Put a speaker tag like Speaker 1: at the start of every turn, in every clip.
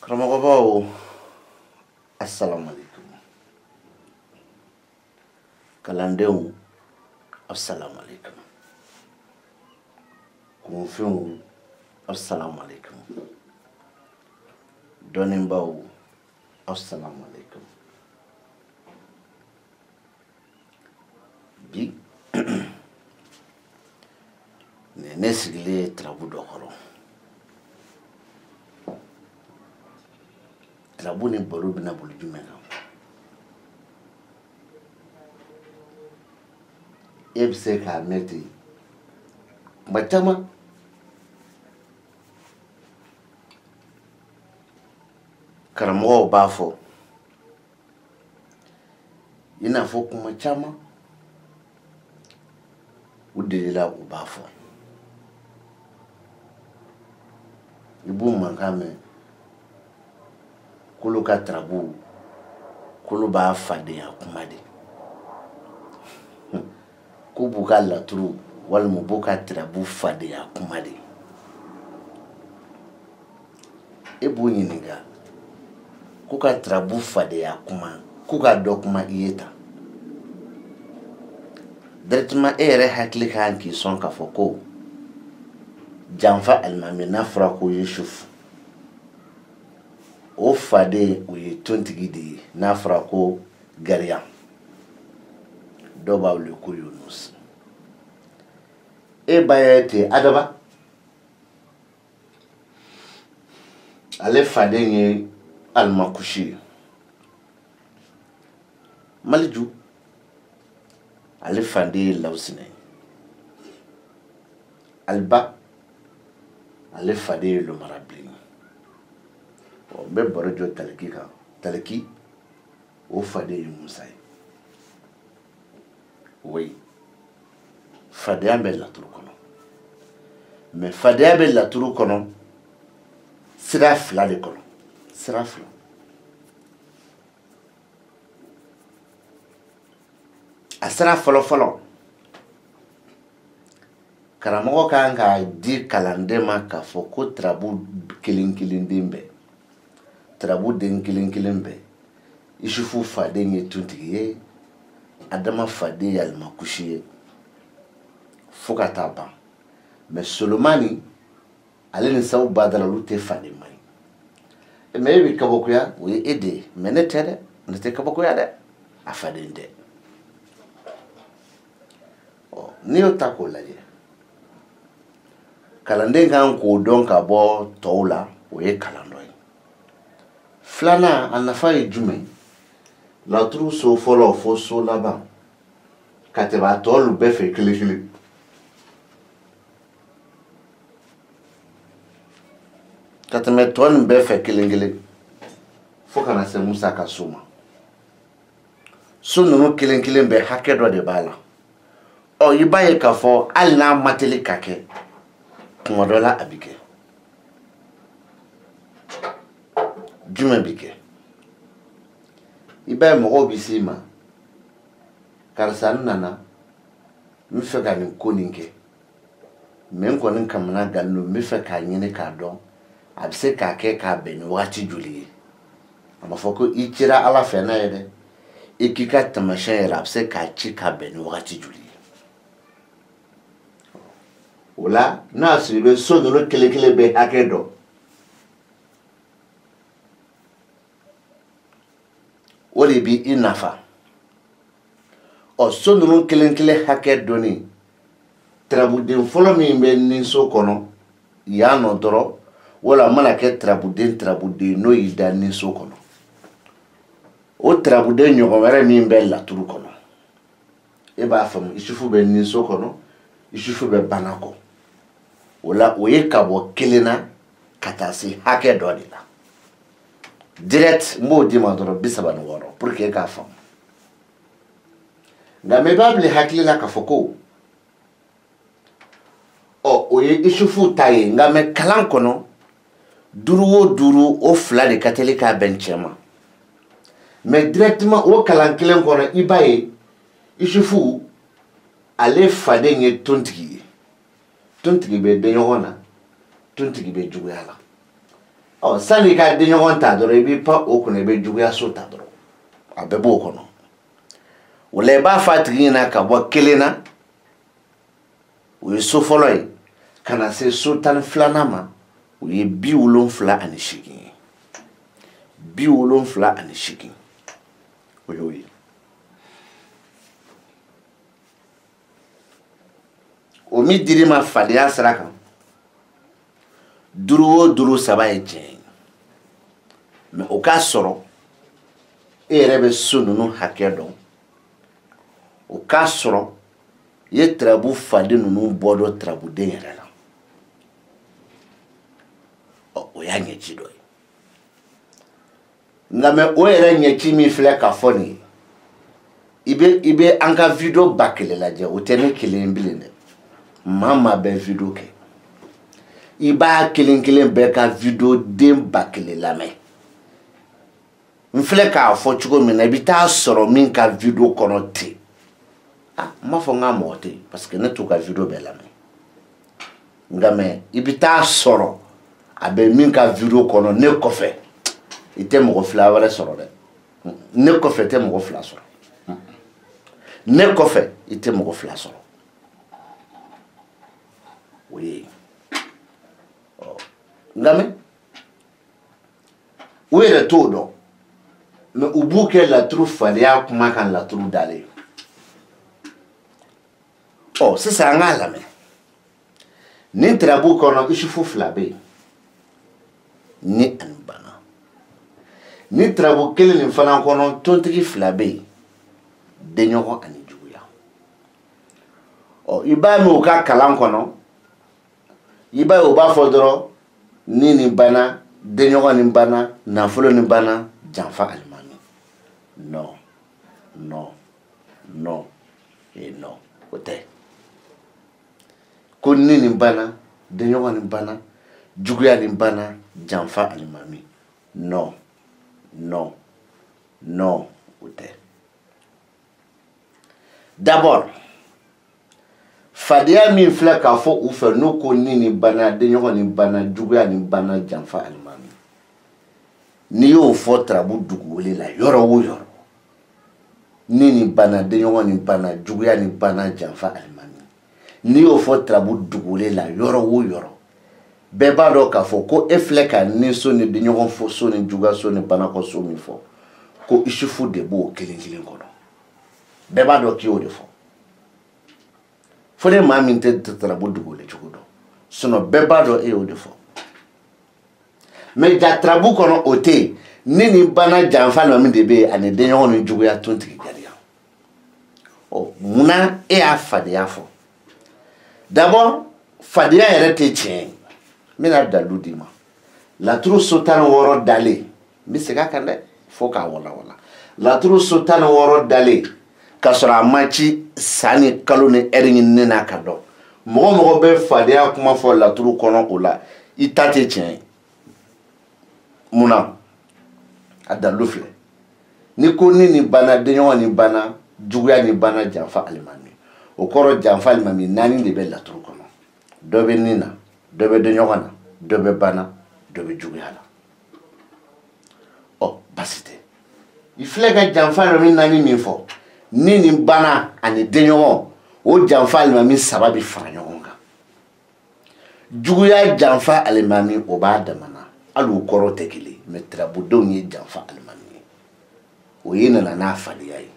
Speaker 1: Karamɔgɔbaw, assalamu alaikum. Kalandenw, assalamu alaikum. Kunfɛnw, assalamu alaikum. Dɔnnibaaw, assalamu alaikum. Bi ne sigilen tarabu dɔ kɔrɔ. Tarabu ni baro bɛna boli jumɛn kan? E bɛ se k'a mɛn ten kuma caman karamɔgɔw b'a fɔ i n'a fɔ kuma caman u delila u b'a fɔ i b'u mankan mɛn k'olu ka tarabu k'olu b'a fadenya kuma de k'u b'u ka laturu walima u b'u ka tarabu fadenya kuma de e b'u ɲininka k'u ka tarabu fadenya kuma k'u ka dɔ kuma i ye tan directement e yɛrɛ hakili kan k'i sɔn k'a fɔ ko janfa alimami n'a fɔra ko Yusufu o faden o ye tontigi de ye n'a fɔra ko Gariya dɔw b'a wele ko Yunus e ba ye ten Adama ale faden ye Alimakushi ye Maliju ale faden ye Lawusinɛ ye Aliba ale faden ye Lomarabilen ye n bɛ baro jɔ Taliki kan Taliki o faden ye Musa ye oui fadenya bɛ laturu kɔnɔ mais fadenya bɛ laturu kɔnɔ sira fila de kɔnɔ sira fila a sira fɔlɔ-fɔlɔ karamɔgɔ kan k'a di kalanden ma k'a fɔ ko tarabu kelen-kelenden bɛɛ tarabu den kelen-kelen bɛɛ Yusufu faden ye tontigi ye Adama faden ye Alimakushi ye fo ka taa ban mais Solomani ale ni Sawu Badara olu tɛ faden ma ye mais e bɛ kabakoya o ye e de ye mais ne tɛ dɛ ne tɛ kabakoya dɛ a faden tɛ n'i y'o ta k'o lajɛ kalanden kan k'o dɔn ka bɔ tɔw la o ye kalan dɔ ye filanan a nafa ye jumɛn laturu so fɔlɔ fo so laban ka tɛmɛ a tɔ olu bɛɛ fɛ kelen-kelen ka tɛmɛ tɔ nin bɛɛ fɛ kelen-kelen fo kana se Musa ka so ma so ninnu kelen-kelen bɛɛ hakɛ dɔ de b'a la i b'a ye k'a fɔ hali n'a ma teli ka kɛ kuma dɔ la a bɛ kɛ jumɛn bɛ kɛ i b'a ye mɔgɔw bɛ s'i ma karisa n nana n bɛ fɛ ka nin ko nin kɛ mais n kɔni kamana gannen don n bɛ fɛ k'a ɲini k'a dɔn a bɛ se k'a kɛ k'a bɛn ni wagati joli ye a ma fɔ ko i cira Ala fɛ n'a ye dɛ i k'i ka taamasiyɛn yɛrɛ a bɛ se k'a ci k'a bɛn ni wagati joli ye o la n'a y'a sɔrɔ i bɛ so ninnu kelen-kelen bɛɛ hakɛ dɔn o de b'i nafa so ninnu kelen-kelen hakɛ dɔnni tarabuden fɔlɔ min bɛ ninso kɔnɔ yan nɔ dɔrɔn wala a mana kɛ tarabuden n'o y'i da ninso kɔnɔ o tarabuden ɲɔgɔn wɛrɛ min bɛ laturu kɔnɔ e b'a faamu Yusufu bɛ ninso kɔnɔ Yusufu bɛ Banakɔ o la o ye ka bɔ kelen na ka taa se hakɛ dɔ de la direct n b'o di ma dɔrɔn 36 pour que e k'a faamu nka mɛ i b'a bila hakili la k'a fɔ ko o ye Yusufu ta ye nka mɛ kalan kɔnɔ 5 o 5 o 2 de ka teli k'a bɛn cɛ ma mais directement o kalan kelen kɔnɔ i b'a ye Yusufu ale faden ye tontigi ye tontigi bɛ den ɲɔgɔn na tontigi be juguya la. Ɔ sani ka denɲɔgɔn ta dɔrɔn i b'i pan o kunna i bɛ juguya so ta dɔrɔn a bɛɛ b'o kɔnɔ. O la i b'a fɔ a tigi ɲɛna ka bɔ 1 na o ye so fɔlɔ ye ka na se so 12nan ma o ye 78 ye. 78 o y'o ye. O min dir'i ma fadenya sira kan 5 o 5 saba ye tiɲɛ ye. Mais o k'a sɔrɔ e yɛrɛ bɛ so ninnu hakɛ dɔn. O k'a sɔrɔ i ye tarabu faden ninnu bɔ dɔ tarabuden yɛrɛ la. O y'a ɲɛci dɔ ye. Nka mais o yɛrɛ ɲɛci min filɛ ka fɔ nin ye i bɛ an ka video 1000 lajɛ o tɛ ne kelen bilen dɛ. Maa bɛ video kɛ. I b'a kelen bɛɛ ka video den 1000 lamɛn. N filɛ k'a fɔ cogo min na i bɛ taa sɔrɔ min ka video kɔnɔ ten. Ah, n m'a fɔ n ka mɔgɔ tɛ parce que ne t'u ka video bɛɛ lamɛn. Nka mais i bɛ taa sɔrɔ a bɛ min ka video kɔnɔ ne kɔfɛ i tɛ mɔgɔ 2 wɛrɛ sɔrɔ dɛ. Ne kɔfɛ i tɛ mɔgɔ 2 sɔrɔ. Ne kɔfɛ i tɛ mɔgɔ 2 sɔrɔ. O ye. Nka mais u yɛrɛ t'o dɔn. Mais u b'u kɛ laturu fadenya kuma kan laturu dalen. Sisan an k'a lamɛn. Nin tarabu kɔnɔ isufu 2 bɛ yen. Ni ani bana. Ni tarabu 1 nin fana kɔnɔ tontigi 2 bɛ yen. Denɲɔgɔn ani juguya. I b'a mɛn u ka kalan kɔnɔ. I b'a ye u b'a fɔ dɔrɔn ni nin bana, denɲɔgɔn nin bana, nafolo nin bana, janfa alimami. Non, non, non et non. O tɛ. Ko ni nin bana, denɲɔgɔn nin bana, juguya nin bana, janfa alimami. Non, non, non o tɛ. D'abord, fadenya min filɛ k'a fɔ u fɛ n'u ko ni nin bana, denɲɔgɔn nin bana, juguya nin bana, janfa alimami. N'i y'o fɔ tarabu dugu wele la yɔrɔ o yɔrɔ. Ni nin bana, denɲɔgɔn nin bana, juguya nin bana, janfa alimami. N'i y'o fɔ tarabu dugu wele la yɔrɔ o yɔrɔ. Bɛɛ b'a dɔn k'a fɔ ko e filɛ ka ni so ni denɲɔgɔn fɔ so ni juguya so ni bana kɔ so min fɔ ko isufu de b'o kelen kɔnɔ. Bɛɛ b'a dɔn k'i y'o de fɔ. Fo ni maa min tɛ tarabu dugu wele cogo dɔn. Sinon bɛɛ b'a dɔn e y'o de fɔ. Mais ja tarabu kɔnɔ o tɛ yen. Ni nin bana janfa alimami de bɛ yen ani denɲɔgɔn ni juguya tontigi gariya. Munna e y'a fadenya fɔ? D'abord fadenya yɛrɛ tɛ tiɲɛ ye. N bɛna dalu d'i ma. Laturu so 16 dalen. N bɛ segin a kan dɛ fo k'a walawala. Laturu so 16 dalen k'a sɔrɔ a ma ci san ni kalo ni heure ɲinini n'a ka dɔn. Mɔgɔ bɛ fadenya kuma fɔ laturu kɔnɔ o la i ta tɛ tiɲɛ ye. Munna? A dalu filɛ. Ni ko ni nin bana, denɲɔgɔn nin bana, juguya nin bana, janfa alimami. O kɔrɔ janfa alimami 4 de bɛ laturu kɔnɔ. Dɔ bɛ nin na, dɔ bɛ denɲɔgɔn na, dɔ bɛ bana, dɔ bɛ juguya la. Basi tɛ. I filɛ ka janfa alimami 4 min fɔ. Ni nin bana ani denɲɔgɔn o janfa alimami 3 bɛ fara ɲɔgɔn kan. Juguya janfa alimami o b'a damana. Hali o kɔrɔ tɛ kelen. Mais tarabudenw ye janfa alimami ye. O ye nana n'a fadenya ye.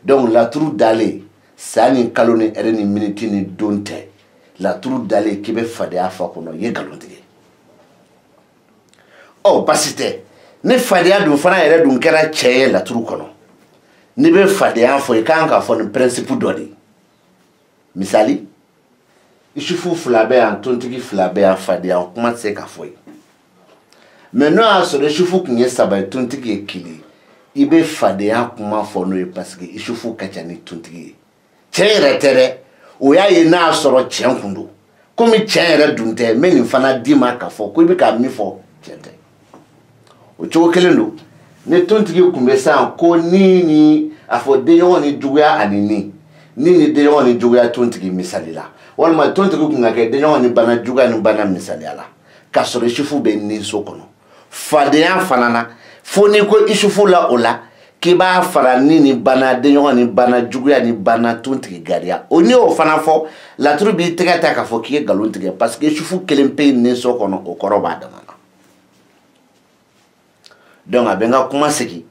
Speaker 1: Donc laturu dalen san ni kalo ni heure ni minute ni don tɛ. Laturu dalen k'i bɛ fadenya fɔ kɔnɔ i ye nkalon tigɛ. Basi tɛ. Ni fadenya dun fana yɛrɛ dun kɛra cɛ ye laturu kɔnɔ. N'i bɛ fadenya fɔ i kan ka fɔ ni principe dɔ de. Misali, isufu 2 bɛ yan, tontigi 2 bɛ yan, fadenya kuma tɛ se ka fɔ ye. Mais n'o y'a sɔrɔ isufu tun ye 3 ye, tontigi ye 1 ye, i bɛ fadenya kuma fɔ n'o ye parce que isufu ka ca ni tontigi ye. Cɛ yɛrɛ tɛ dɛ, o y'a ye n'a sɔrɔ tiɲɛ kun don. Komi tiɲɛ yɛrɛ dun tɛ, n bɛ nin fana d'i ma k'a fɔ ko i bɛ ka min fɔ tiɲɛ tɛ. O cogo kelen don. Ni tontigi kun bɛ san ko ni a fɔ denɲɔgɔn ni juguya ani ni denɲɔgɔn ni juguya tontigi misali la. Walima tontigi kun ka kɛ denɲɔgɔn ni bana juguya ni bana misaliya la. k'a sɔrɔ isufu bɛ ninso kɔnɔ fadenya fana na fo n'i ko isufu la o la k'i b'a fara ni bana denɲɔgɔn ni bana juguya ni bana tuntigi gariya o n'i y'o fana fɔ laturu b'i tɛgɛ ta k'a fɔ k'i ye nkalon tigɛ parce que isufu kelen pe ninso kɔnɔ o kɔrɔ b'a dama na donc a bɛ n ka kuma segin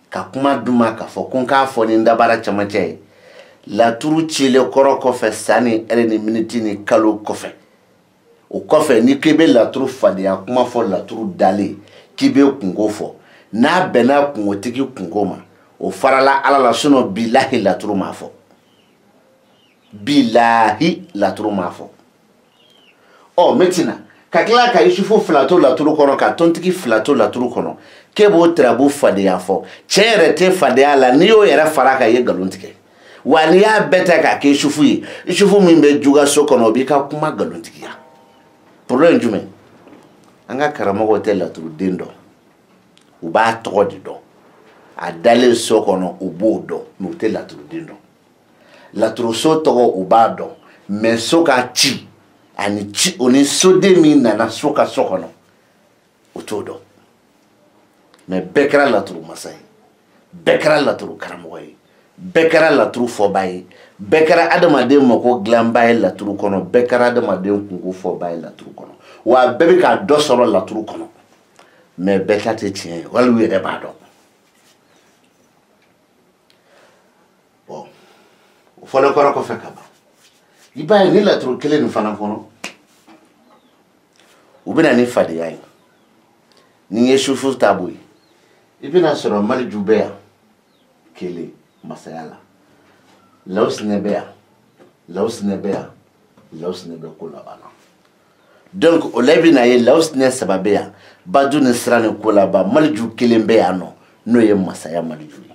Speaker 1: ka kuma d'u ma k'a fɔ ko n k'a fɔ ni n dabara camancɛ ye laturu cilen kɔrɔ kɔfɛ san ni heure ni minute ni kalo kɔfɛ o kɔfɛ ni k'i bɛ laturu fadenya kuma fɔ laturu dalen k'i bɛ kungo fɔ n'a bɛnna kungotigi kungo ma o farala ala la sinon bilahi laturu m'a fɔ bilahi laturu m'a fɔ ɔ maintenant ka tila ka isufu fila to laturu kɔnɔ ka tɔntigi fila to laturu kɔnɔ k'e b'o tirabu fadenya fɔ cɛ yɛrɛ tɛ fadenya la n'i y'o yɛrɛ fara ka ye nkalon tigɛ wa n'i y'a bɛɛ ta k'a kɛ isufu ye isufu min bɛ juga so kɔnɔ o b'i ka kuma nkalontigiya problème jumɛn an ka karamɔgɔw tɛ laturuden dɔn u b'a tɔgɔ de dɔn a dalen so kɔnɔ u b'o dɔn mɛ u tɛ laturuden dɔn laturuso tɔgɔ u b'a dɔn mɛ so ka ci ani ci o ni soden min nana so ka so kɔnɔ o t'o dɔn mɛ bɛɛ kɛra laturu masa ye bɛɛ kɛra laturu karamɔgɔ ye bɛɛ kɛra laturu fɔba ye bɛɛ kɛra adamaden mako dilanba ye laturu kɔnɔ bɛɛ kɛra adamaden kungo fɔba ye laturu kɔnɔ wa bɛɛ bɛ ka dɔ sɔrɔ laturu kɔnɔ mɛ bɛɛ ta tɛ tiɲɛ ye wali u yɛrɛ b'a dɔn bon o fɔlen kɔrɔ kɔfɛ ka ban i b'a ye ni laturu kelen nin fana kɔnɔ u bɛna ni fadenya ye ni ye sufu taabolo ye i bɛna sɔrɔ maliju bɛ yan kelen masaya la lawusinɛ bɛ yan lawusinɛ bɛ yan lawusinɛ bɛ ko laban na donc o la i bɛna ye lawusinɛ saba bɛ yan badu ni sira ni ko laban maliju kelen bɛ yan nɔ n'o ye masaya maliju ye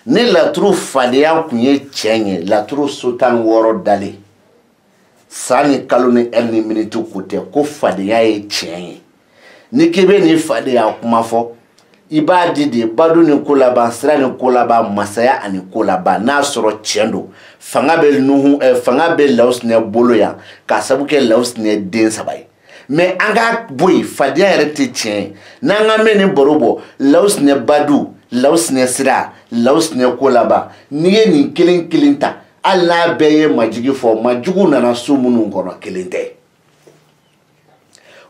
Speaker 1: ni laturu fadenya kun ye tiɲɛ ye laturu so 16 dalen san ni kalo ni heure ni minute ko tɛ ko fadenya ye tiɲɛ ye ni k'i bɛ nin fadenya kuma fɔ i b'a di de badu ni ko laban sira ni ko laban masaya ani ko laban n'a sɔrɔ tiɲɛ don fanga bɛ lawusinɛ bolo yan k'a sabu kɛ lawusinɛ den 3 ye mais an ka bɔ yen fadenya yɛrɛ tɛ tiɲɛ ye n'an ka mɛn nin baro bɔ lawusinɛ badu lawusinɛ sira lawusinɛ ko laban n'i ye nin kelen kelen ta hali n'a bɛɛ ye majigi fɔ majugu nana so minnu kɔnɔ kelen tɛ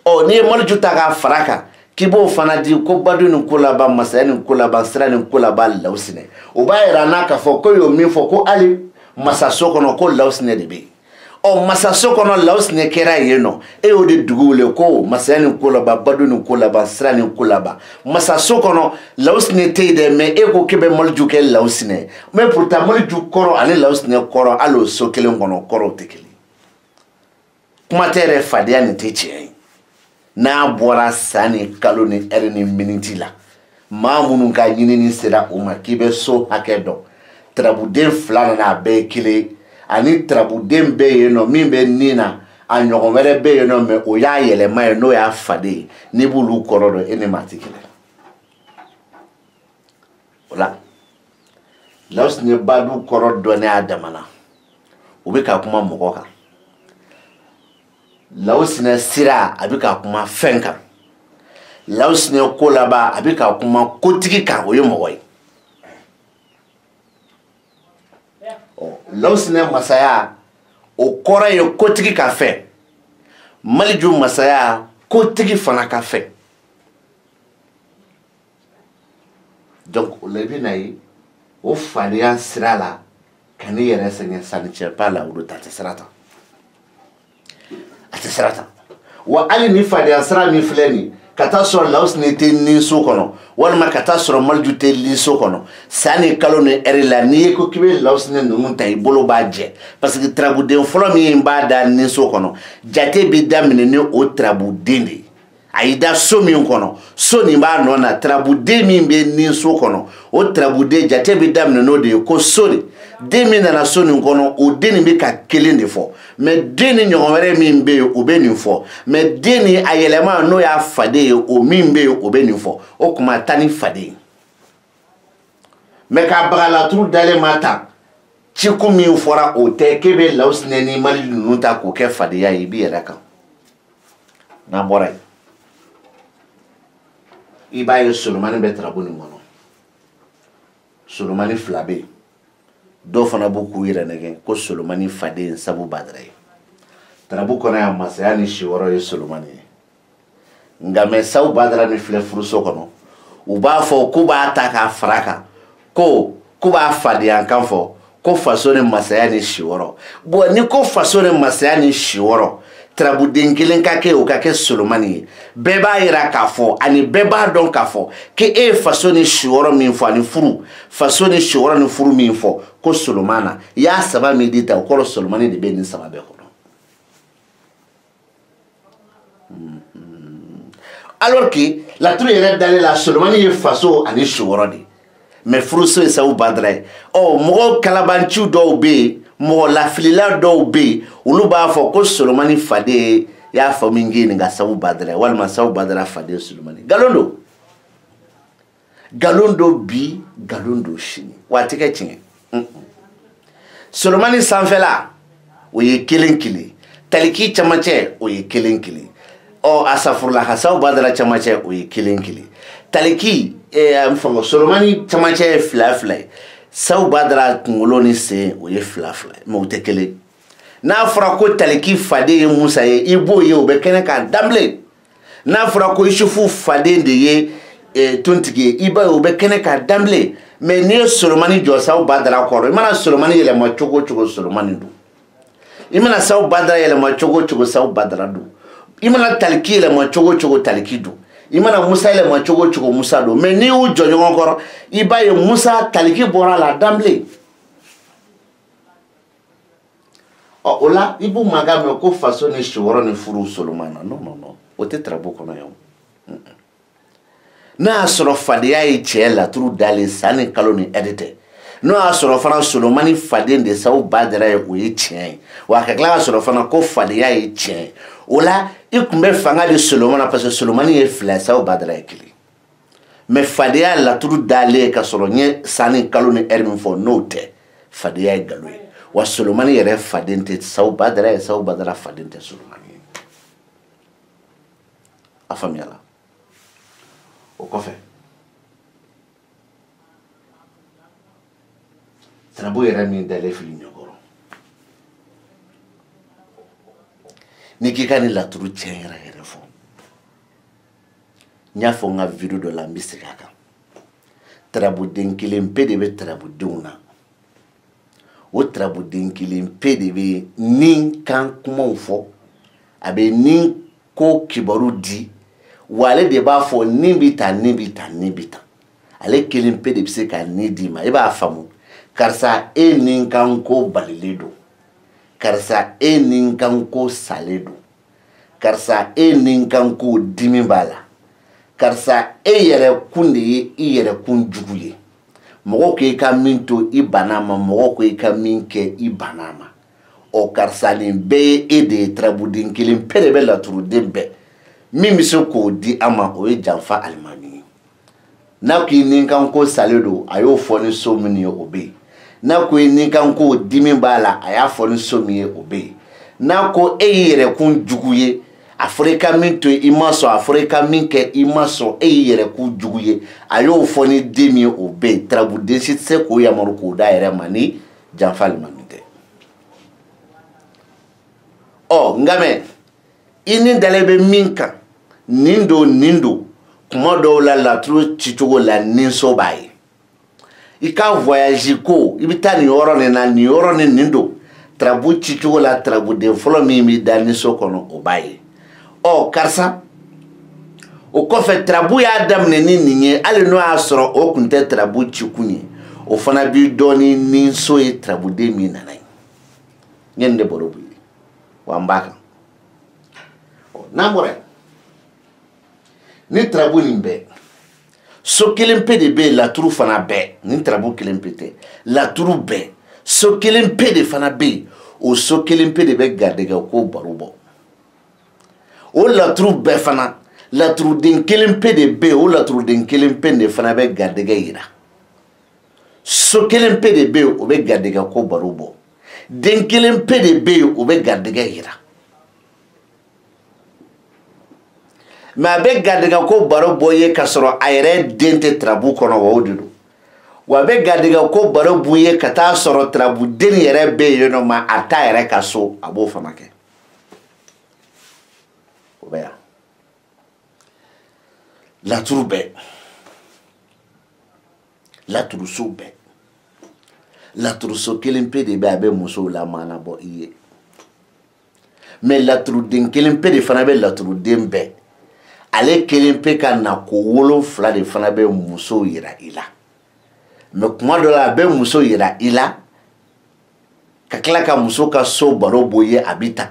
Speaker 1: ɔ n'i ye maliju ta k'a fara kan k'i b'o fana di ko badu ni ko laban masaya ni ko laban sira ni ko laban lawusinɛ o b'a yira n'a ka fɔ ko y'o min fɔ ko hali masaso kɔnɔ ko lawusinɛ de bɛ yen ɔ masaso kɔnɔ lawusinɛ kɛra yen nɔ e y'o de dugu wele ko masaya ni ko laban badu ni ko laban sira ni ko laban masaso kɔnɔ lawusinɛ tɛ yen dɛ mɛ e ko k'e bɛ maliju kɛ lawusinɛ mɛ pourtant maliju kɔrɔ ani lawusinɛ kɔrɔ hali o so kelen kɔnɔ kɔrɔw tɛ kelen kuma tɛ yɛrɛ fadenya nin tɛ tiɲɛ ye n'a bɔra san ni kalo ni heure ni minute la maa minnu ka ɲinini sera o ma k'i bɛ so hakɛ dɔn tarabuden 2 nana a bɛɛ ye kelen ani tarabuden bɛ yen nɔ min bɛ nin na a ɲɔgɔn wɛrɛ bɛ yen nɔ mɛ o y'a yɛlɛma ye n'o y'a faden ye n'i b'olu kɔrɔ dɔn e ni maa tɛ kelen o la lawusinɛ badu kɔrɔ dɔnnen a dama na u bɛ ka kuma mɔgɔ kan lawusinɛ sira a bɛ ka kuma fɛn kan lawusinɛ ko laban a bɛ ka kuma kotigi kan o ye mɔgɔ ye lawusinɛ masaya o kɔrɔ ye kotigi ka fɛn maliju masaya kotigi fana ka fɛn donc o la i bɛna ye o fadenya sira la ka n'i yɛrɛ sɛgɛn sanni cɛ ba la olu ta tɛ sira ta a tɛ sira ta wa hali ni fadenya sira min filɛ nin ka taa sɔrɔ lawusinɛ tɛ nin so kɔnɔ walima ka taa sɔrɔ maliju tɛ nin so kɔnɔ san ni kalo ni heure la n'i ye ko k'i bɛ lawusinɛ ninnu ta i bolo b'a jɛ parce que tarabuden fɔlɔ min b'a da nin so kɔnɔ jate bɛ daminɛ ni o tarabuden de ye a y'i da so min kɔnɔ so nin b'a nɔ na tarabuden min bɛ nin so kɔnɔ o tarabuden jate bɛ daminɛ n'o de ye ko so de den min nana so nin kɔnɔ o den nin bɛ ka kelen de fɔ mɛ den ni ɲɔgɔn wɛrɛ min bɛ yen o bɛ nin fɔ mɛ den ni a yɛlɛma n'o y'a faden ye o min bɛ yen o bɛ nin fɔ o kuma ta ni faden ye mɛ ka bagalaturu dalen ma ta ciko min fɔra o tɛ k'e bɛ lawusinɛ ni maliju ninnu ta k'o kɛ fadenya ye i b'i yɛrɛ kan n'an bɔra yen i b'a ye solomani bɛ tarabu nin kɔnɔ solomani 2 bɛ yen dɔw fana b'u k'u yɛrɛ nɛgɛ ko solomani faden sabu badara ye tarabu kɔnɔ yan masaya ni si wɔɔrɔ ye solomani ye nka mɛ sabu badara ni filɛ furuso kɔnɔ u b'a fɔ k'u b'a ta k'a fara kan ko k'u b'a fadenya kan fɔ ko faso ni masaya ni si wɔɔrɔ bon ni ko faso ni masaya ni si wɔɔrɔ tarabuden kelen ka kɛ o ka kɛ solomani ye bɛɛ b'a yira k'a fɔ ani bɛɛ b'a dɔn k'a fɔ ko e ye faso ni si wɔɔrɔ min fɔ ani furu faso ni si wɔɔrɔ ni furu min fɔ ko solomana i y'a saba min di ta o kɔrɔ solomani de bɛ nin saba bɛɛ kɔnɔ alors que laturu yɛrɛ dalen la solomani ye faso ani si wɔɔrɔ de mais furuso ye sabu badara ye mɔgɔ kalabanciw dɔw bɛ yen mɔgɔ lafilila dɔw bɛ yen olu b'a fɔ ko solomani faden y'a fɔ min kɛ nin ka sabu badara ye walima sabu badara faden solomani nkalon don bi nkalon don sini wa a tɛ kɛ tiɲɛ solomani sanfɛla o ye kelen kelen taliki camancɛ o ye kelen kelen asafurula ka sabu badara camancɛ o ye kelen kelen taliki solomani camancɛ ye 2 ye sabu badara kunkolo ni sen o ye 2 ye mais o tɛ kelen n'a fɔra ko taliki faden ye musa ye i b'o ye o bɛ kɛnɛ kan danbilen n'a fɔra ko isufu faden de ye tontigi ye i b'a ye o bɛ kɛnɛ kan danbilen mais n'i ye solomani jɔ sabu badara kɔrɔ i mana solomani yɛlɛma cogo o cogo solomani don i mana sabu badara yɛlɛma cogo o cogo sabu badara don i mana taliki yɛlɛma cogo o cogo taliki don i mana musa yɛlɛma cogo o cogo musa don mais n'i y'u jɔ ɲɔgɔn kɔrɔ i b'a ye musa taliki bɔra la danbilen o la i b'u mankan mɛn ko faso ni si wɔɔrɔ ni furu solomana non o tɛ tarabu kɔnɔ yan n'a y'a sɔrɔ fadenya ye cɛ laturu dalen san ni kalo ni ɛri tɛ n'o y'a sɔrɔ fana solomani faden de sabu badara ye o ye tiɲɛ ye wa a ka tila ka sɔrɔ fana ko fadenya ye tiɲɛ ye o la i tun bɛ fanga di solomana parce que solomani ye 2 ye sabu badara ye 1 mais fadenya laturu dalen ka sɔrɔ n ye san ni kalo ni ɛri min fɔ n'o tɛ fadenya ye nkalon ye wa solomani yɛrɛ faden tɛ sabu badara ye sabu badara faden tɛ solomani ye a faamuyala o kɔfɛ tarabu yɛrɛ min dalen fili ɲɔgɔrɔ n'i k'i ka nin laturu tiɲɛ yɛrɛ fɔ n y'a fɔ n ka video dɔ la n bɛ segin a kan tarabuden kelen pe de bɛ tarabudenw na o tarabuden kelen pe de bɛ nin kan kumaw fɔ a bɛ nin ko kibaru di wa ale de b'a fɔ nin bɛ tan nin bɛ tan nin bɛ tan ale kelen pe de bɛ se ka nin d'i ma i b'a faamu karisa e nin kan ko balilen don karisa e nin kan ko salen don karisa e nin kan ko dimi b'a la karisa e yɛrɛ kun de ye i yɛrɛ kun jugu ye mɔgɔ ko i ka min to i banna ma mɔgɔ ko i ka min kɛ i banna ma karisa nin bɛɛ ye e de ye tarabuden kelen pe de bɛ laturuden bɛɛ min bɛ se k'o di an ma o ye janfa alimami ye n'a ko i nin kan ko salen don a y'o fɔ ni so min ye o bɛ yen n'a ko i nin kan ko dimi b'a la a y'a fɔ ni so min ye o bɛ yen n'a ko e y'i yɛrɛ kun jugu ye a fɔra i ka min to i ma sɔn a fɔra i ka min kɛ i ma sɔn e y'i yɛrɛ kun jugu ye a y'o fɔ ni den min ye o bɛ yen tarabuden si tɛ se k'o yamaru k'o da yɛrɛ ma ni janfa alimami tɛ nka mɛ i ni dalen bɛ min kan nin don kuma dɔw la laturu cicogo la ninso b'a ye i ka voyage ko i bɛ taa nin yɔrɔ nin na nin yɔrɔ ni nin don tarabu cicogo la tarabuden fɔlɔ min bɛ da ninso kɔnɔ o b'a ye karisa o kɔfɛ tarabu y'a daminɛ ni nin ye hali n'o y'a sɔrɔ o tun tɛ tarabu cikun ye o fana b'i dɔn ni ninso ye tarabuden min nana ye n ye nin de baro bu ye wa n b'a kan n'an bɔra yen ni tarabu nin bɛɛ so kelen pe de bɛ yen laturu fana bɛɛ ni tarabu kelen pe tɛ laturu bɛɛ so kelen pe de fana bɛ yen o so kelen pe de bɛ garijɛgɛ ko baro bɔ o laturu bɛɛ fana laturuden kelen pe de bɛ yen o laturuden kelen pe de fana bɛ garijɛgɛ yira so kelen pe de bɛ yen o bɛ garijɛgɛ ko baro bɔ den kelen pe de bɛ yen o bɛ garijɛgɛ yira mais a bɛ garijɛgɛ ko baro bɔ ye ka sɔrɔ a yɛrɛ den tɛ tarabu kɔnɔ wa o de don wa a bɛ garijɛgɛ ko baro b'u ye ka taa sɔrɔ tarabuden yɛrɛ bɛ yen nɔ ma a t'a yɛrɛ ka so a b'o fana kɛ o bɛ yan laturu bɛɛ laturuso bɛɛ laturuso kelen pe de bɛ a bɛ musow la maanabɔ i ye mais laturuden kelen pe de fana bɛ laturuden bɛɛ ale kelen pe ka na ko 7 de fana bɛ musow yira i la mais kuma dɔ la a bɛ muso yira i la ka tila ka muso ka so baro bɔ i ye a bɛ tan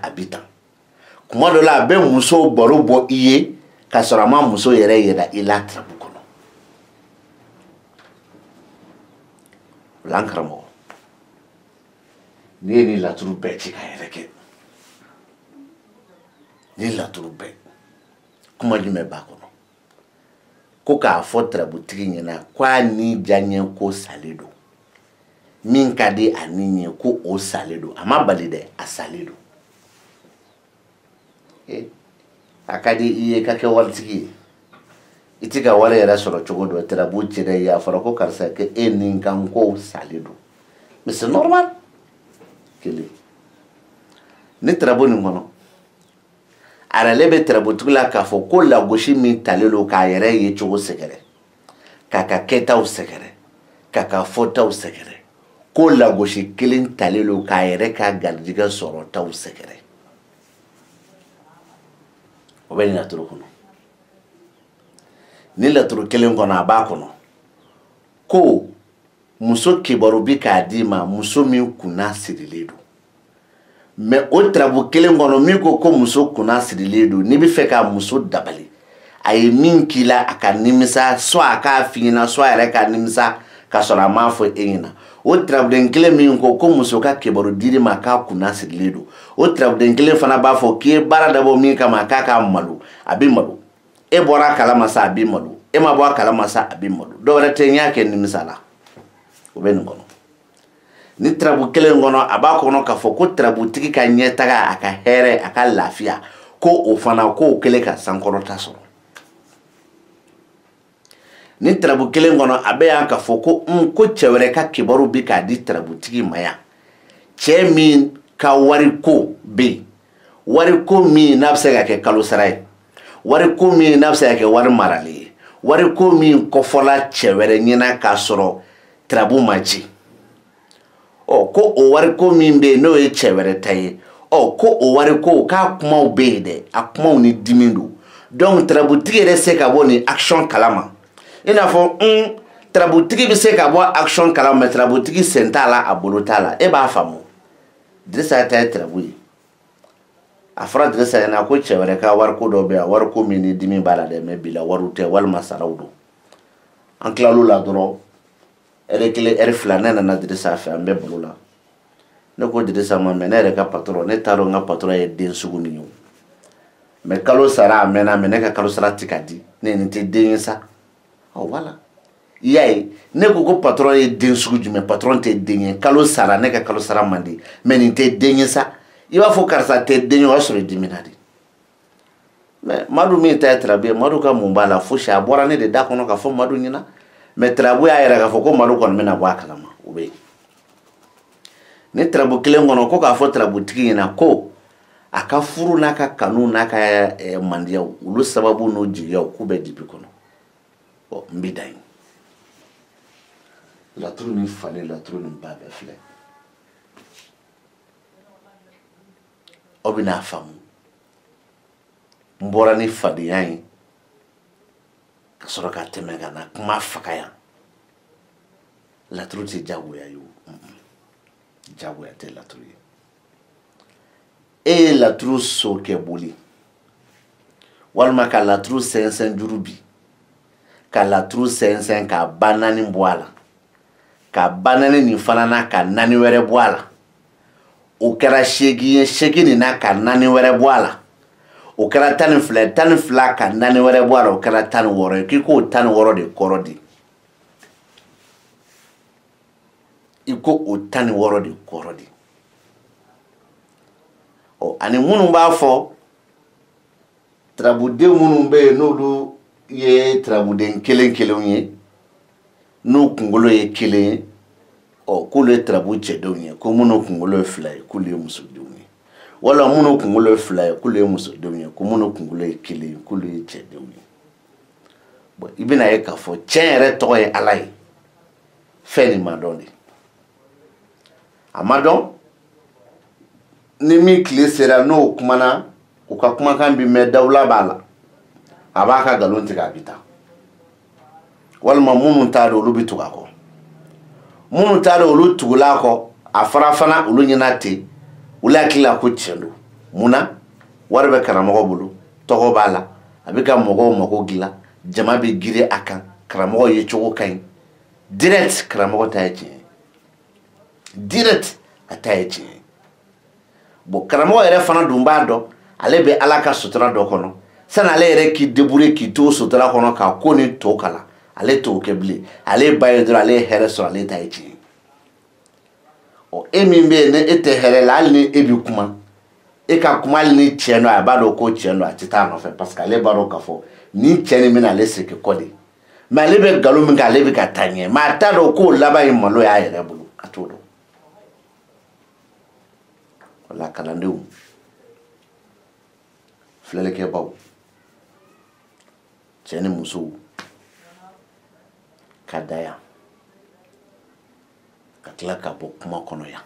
Speaker 1: kuma dɔ la a bɛ muso baro bɔ i ye ka sɔrɔ a ma muso yɛrɛ yira i la tarabu kɔnɔ o la n karamɔgɔ ni ye nin laturu bɛɛ ci ka yɛrɛ kɛ ni laturu bɛɛ kuma jumɛn b'a kɔnɔ ko k'a fɔ tarabutigi ɲɛna k'a ni diyaɲɛ ko salen don min ka di a ni ɲɛ ko o salen don a ma bali dɛ a salen don a ka di i ye ka kɛ waritigi ye i tɛ ka wari yɛrɛ sɔrɔ cogo dɔ tarabu cira i ye a fɔra ko karisa kɛ e ni kan ko salen don mais c'est normal kelen ne tarabu nin kɔnɔ arale bɛ tarabutigi la k'a fɔ ko lagosi min talen don k'a yɛrɛ ye cogo sɛgɛrɛ k'a ka kɛtaw sɛgɛrɛ k'a ka fɔtaw sɛgɛrɛ ko lagosi kelen talen don k'a yɛrɛ ka garijɛgɛ sɔrɔtaw sɛgɛrɛ o bɛ nin laturu kɔnɔ ni laturu kelen kɔnɔ a b'a kɔnɔ ko muso kibaru bi k'a d'i ma muso min kunna sirilen don mais o tarabu kelen kɔnɔ min ko muso kunna sirilen don n'i bɛ fɛ ka muso dabali a ye min k'i la a ka nimisa soit a k'a f'i ɲɛna soit a yɛrɛ ka nimisa ka sɔrɔ a m'a fɔ e ɲɛna o tarabuden kelen min ko muso ka kibaru dir'i ma k'a kunna sirilen don o tarabuden kelen fana b'a fɔ k'i ye baara dabɔ min kama k'a ka malo a bɛ malo e bɔra a kalama sa a bɛ malo e ma bɔ a kalama sa a bɛ malo dɔw wɛrɛ tɛ n y'a kɛ nimisa la o bɛ nin kɔnɔ ni tarabu kelen kɔnɔ a b'a kɔnɔ k'a fɔ ko tarabutigi ka ɲɛtaga a ka hɛrɛ a ka lafiya ko o fana k'o kelen ka sankɔrɔta sɔrɔ ni tarabu kelen kɔnɔ a bɛ yan k'a fɔ ko cɛ wɛrɛ ka kibaru bi k'a di tarabutigi ma yan cɛ min ka wariko bɛ yen wariko min n'a bɛ se ka kɛ kalo sara ye wariko min n'a bɛ se ka kɛ wari marali ye wariko min kɔfɔla cɛ wɛrɛ ɲɛna k'a sɔrɔ tarabu ma ci ko o wariko min bɛ yen n'o ye cɛ wɛrɛ ta ye ko o wariko k'a kumaw bɛ yen dɛ a kumaw ni dimi don donc tarabutigi yɛrɛ se ka bɔ nin action kalama i n'a fɔ tarabutigi bɛ se ka bɔ action kalama mais tarabutigi sen t'a la a bolo t'a la e b'a faamu Dirisa ta ye tarabu ye a fɔra Dirisa ɲɛna ko cɛ wɛrɛ ka wariko dɔ bɛ yan wariko min ni dimi b'a la dɛ mais bi la wariw tɛ walima saraw don an tilal'o la dɔrɔn heure 1 heure 2 ne nana Dirisa fɛ an bɛ baro la ne ko Dirisa ma mais ne yɛrɛ ka patron ne t'a dɔn n ka patron ye den sugu min ye mais kalo sara a mɛnna mais ne ka kalo sara tɛ ka di ne nin tɛ den ye sa voilà i y'a ye ne ko patron ye den sugu jumɛn patron tɛ den ye kalo sara ne ka kalo sara man di mais nin tɛ den ye sa i b'a fɔ karisa tɛ den ye o y'a sɔrɔ i dimina de mais Madu min ta ye tarabu ye Madu ka mun b'a la fosi a bɔra ne de da kɔnɔ ka fɔ Madu ɲɛna mais tarabu y'a yɛrɛ k'a fɔ ko Madu kɔni bɛna bɔ a kalama o bɛ yen ni tarabu kelen kɔnɔ ko k'a fɔ tarabutigi ɲɛna ko a ka furu n'a ka kanu n'a ka mandiyaw olu sababu n'o jigiyaw k'u bɛ dibi kɔnɔ n bɛ dan yen laturu ni falen laturu ni ba bɛɛ filɛ aw bɛna faamu n bɔra ni fadenya ye ka sɔrɔ ka tɛmɛ ka na kuma faga yan laturu tɛ jagoya ye o jagoya tɛ laturu ye e ye laturu so kɛ boli walima ka laturu sɛnsɛn juru bi ka laturu sɛnsɛn ka ba naani bɔ a la ka ba naani nin fana na ka naani wɛrɛ bɔ a la o kɛra 8 ye 8 nin na ka naani wɛrɛ bɔ a la o kɛra 12 12 ka naani wɛrɛ bɔ a la o kɛra 16 ye k'i k'o 16 de kɔrɔ di i ko o 16 de kɔrɔ di ani minnu b'a fɔ Trabuden minnu bɛ yen n'olu ye trabuden kelen ye n'u kunkolo ye kelen ye k'olu ye trabu cɛdenw ye ko minnu kunkolo ye fila ye k'olu ye musodenw ye wala minnu kunkolo ye fila ye k'olu ye musodenw ye ko minnu kunkolo ye kelen ye k'olu ye cɛdenw ye bon i bɛna ye k'a fɔ tiɲɛ yɛrɛ tɔgɔ ye Ala ye fɛn nin ma dɔn de a ma dɔn ni min tile sera n'o kumana u ka kumakan bi mɛn dawula b'a la a b'a ka nkalon tigɛ a bi taa walima minnu t'a dɔn olu bi tugu a kɔ minnu t'a dɔn olu tugula a kɔ a fara fana olu ɲɛna ten olu hakili la ko tiɲɛ don munna wari bɛ karamɔgɔ bolo tɔgɔ b'a la a bɛ ka mɔgɔw mago dilan jama bɛ girin a kan karamɔgɔ ye cogo ka ɲi direct karamɔgɔ ta ye tiɲɛ ye direct a ta ye tiɲɛ ye bon karamɔgɔ yɛrɛ fana dun b'a dɔn ale bɛ Ala ka sutura dɔ kɔnɔ sani ale yɛrɛ k'i débrouiller k'i to sutura kɔnɔ k'a ko ni to kalan ale t'o kɛ bilen ale ba ye dɔrɔn ale ye hɛrɛ sɔrɔ ale ta ye tiɲɛ e min bɛ yen ni e tɛ hɛrɛ la hali ni e bi kuma e ka kuma hali ni tiɲɛ don a b'a dɔn ko tiɲɛ don a tɛ taa nɔfɛ parce que ale b'a dɔn k'a fɔ ni tiɲɛ nin bɛna ale segin kɔ de mais ale bɛ nkalon min kɛ ale bɛ ka taa ɲɛ mais a t'a dɔn k'o laban ye malo y'a yɛrɛ bolo a t'o dɔn wala kalandenw filɛlikɛbaw cɛ ni musow ka da yan ka tila ka bɔ kuma kɔnɔ yan